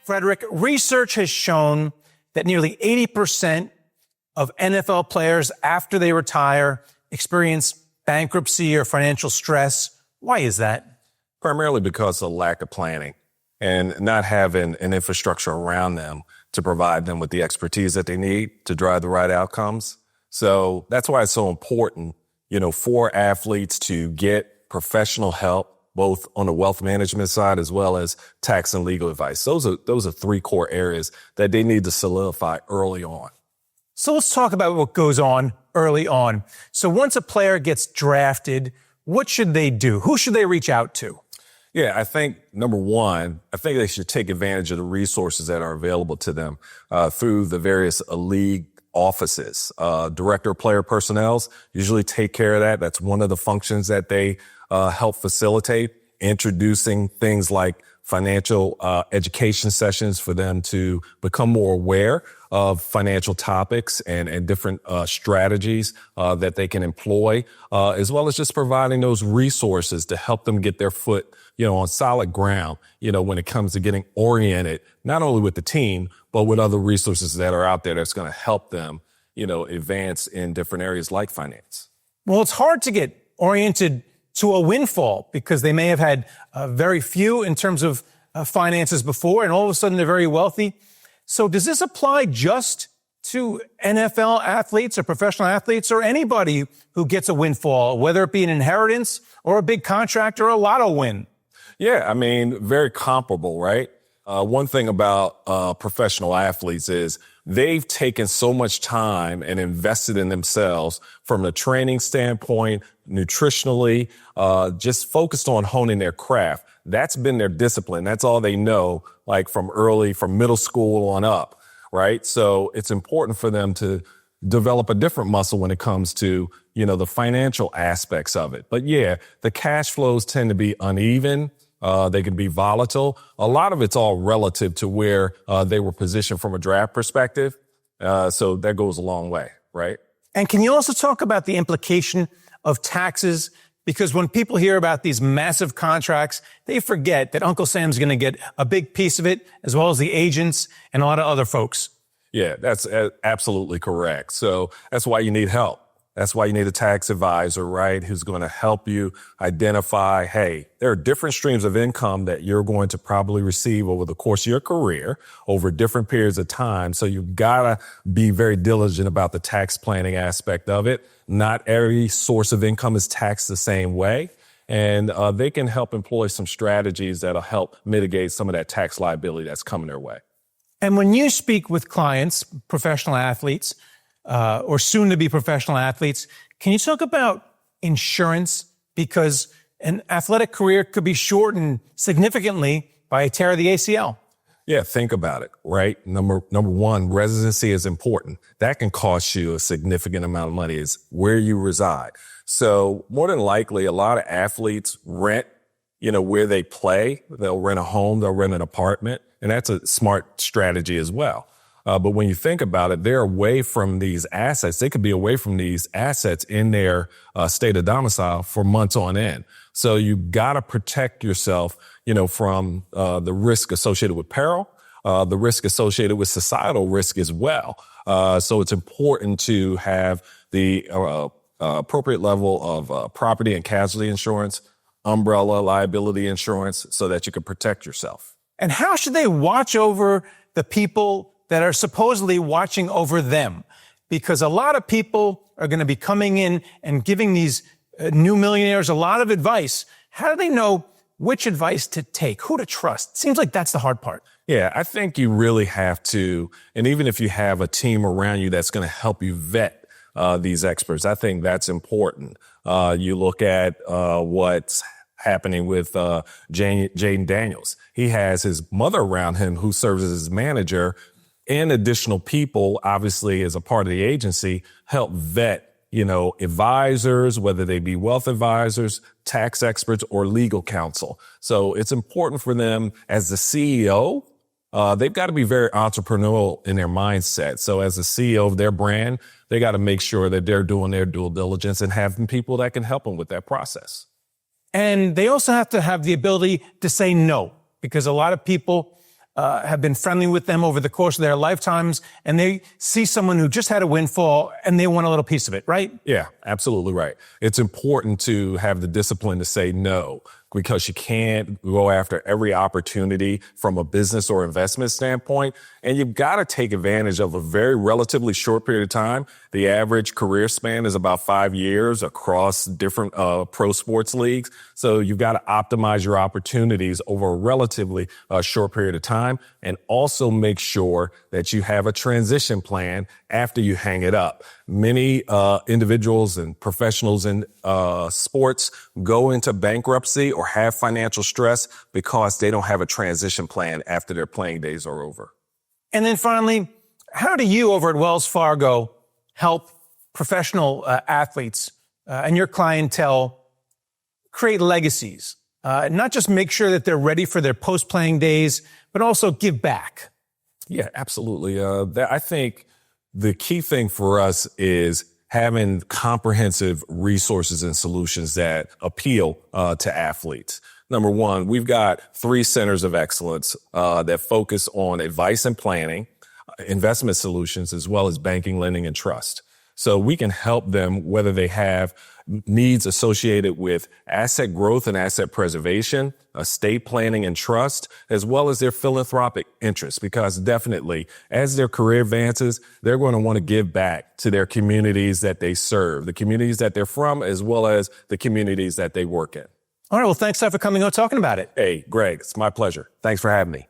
Frederick, research has shown that nearly 80% of NFL players after they retire experience bankruptcy or financial stress. Why is that? Primarily because of lack of planning and not having an infrastructure around them to provide them with the expertise that they need to drive the right outcomes. So that's why it's so important, for athletes to get professional help, both on the wealth management side as well as tax and legal advice. Those are three core areas that they need to solidify early on. So let's talk about what goes on early on. So once a player gets drafted, what should they do? Who should they reach out to? Yeah, I think number one, they should take advantage of the resources that are available to them through the various league offices. Director of player personnel usually take care of that. That's one of the functions that they help facilitate, introducing things like financial education sessions for them to become more aware of financial topics and different strategies that they can employ, as well as just providing those resources to help them get their foot, on solid ground, when it comes to getting oriented, not only with the team, but with other resources that are out there that's going to help them, advance in different areas like finance. Well, it's hard to get oriented to a windfall because they may have had very few in terms of finances before, and all of a sudden they're very wealthy. So does this apply just to NFL athletes or professional athletes or anybody who gets a windfall, whether it be an inheritance or a big contract or a lotto win? Yeah, very comparable, right? One thing about professional athletes is they've taken so much time and invested in themselves from the training standpoint, nutritionally, just focused on honing their craft. That's been their discipline. That's all they know, like from middle school on up, right? So it's important for them to develop a different muscle when it comes to, the financial aspects of it. But yeah, the cash flows tend to be uneven. They can be volatile. A lot of it's all relative to where they were positioned from a draft perspective. So that goes a long way, right? And can you also talk about the implication of taxes? Because when people hear about these massive contracts, they forget that Uncle Sam's going to get a big piece of it, as well as the agents and a lot of other folks. Yeah, that's absolutely correct. So that's why you need help. That's why you need a tax advisor, right, who's going to help you identify, hey, there are different streams of income that you're going to probably receive over the course of your career over different periods of time. So you've got to be very diligent about the tax planning aspect of it. Not every source of income is taxed the same way. And they can help employ some strategies that'll help mitigate some of that tax liability that's coming their way. And when you speak with clients, professional athletes, or soon-to-be professional athletes, can you talk about insurance? Because an athletic career could be shortened significantly by a tear of the ACL. Yeah, think about it, right? Number one, residency is important. That can cost you a significant amount of money, is where you reside. So more than likely, a lot of athletes rent, where they play. They'll rent a home, they'll rent an apartment, and that's a smart strategy as well. But when you think about it, they're away from these assets. They could be away from these assets in their state of domicile for months on end. So you've got to protect yourself, from the risk associated with peril, the risk associated with societal risk as well. So it's important to have the appropriate level of property and casualty insurance, umbrella liability insurance, so that you can protect yourself. And how should they watch over the people that are supposedly watching over them? Because a lot of people are going to be coming in and giving these new millionaires a lot of advice. How do they know which advice to take, who to trust? Seems like that's the hard part. Yeah, I think you really have to, and even if you have a team around you that's going to help you vet these experts, I think that's important. You look at what's happening with Jaden Daniels. He has his mother around him who serves as his manager, and additional people, obviously, as a part of the agency, help vet, advisors, whether they be wealth advisors, tax experts, or legal counsel. So it's important for them as the CEO. They've got to be very entrepreneurial in their mindset. So as the CEO of their brand, they got to make sure that they're doing their due diligence and having people that can help them with that process. And they also have to have the ability to say no, because a lot of people have been friendly with them over the course of their lifetimes, and they see someone who just had a windfall and they want a little piece of it, right? Yeah, absolutely right. It's important to have the discipline to say no, because you can't go after every opportunity from a business or investment standpoint. And you've got to take advantage of a very relatively short period of time. The average career span is about 5 years across different pro sports leagues. So you've got to optimize your opportunities over a relatively short period of time, and also make sure that you have a transition plan after you hang it up. Many individuals and professionals in sports go into bankruptcy or have financial stress because they don't have a transition plan after their playing days are over. And then finally, how do you over at Wells Fargo help professional athletes and your clientele create legacies? Not just make sure that they're ready for their post-playing days, but also give back. Yeah, absolutely. I think the key thing for us is having comprehensive resources and solutions that appeal to athletes. Number one, we've got 3 centers of excellence that focus on advice and planning, investment solutions, as well as banking, lending, and trust. So we can help them whether they have needs associated with asset growth and asset preservation, estate planning and trust, as well as their philanthropic interests, because definitely as their career advances, they're going to want to give back to their communities that they serve, the communities that they're from, as well as the communities that they work in. All right. Well, thanks for coming out talking about it. Hey, Greg, it's my pleasure. Thanks for having me.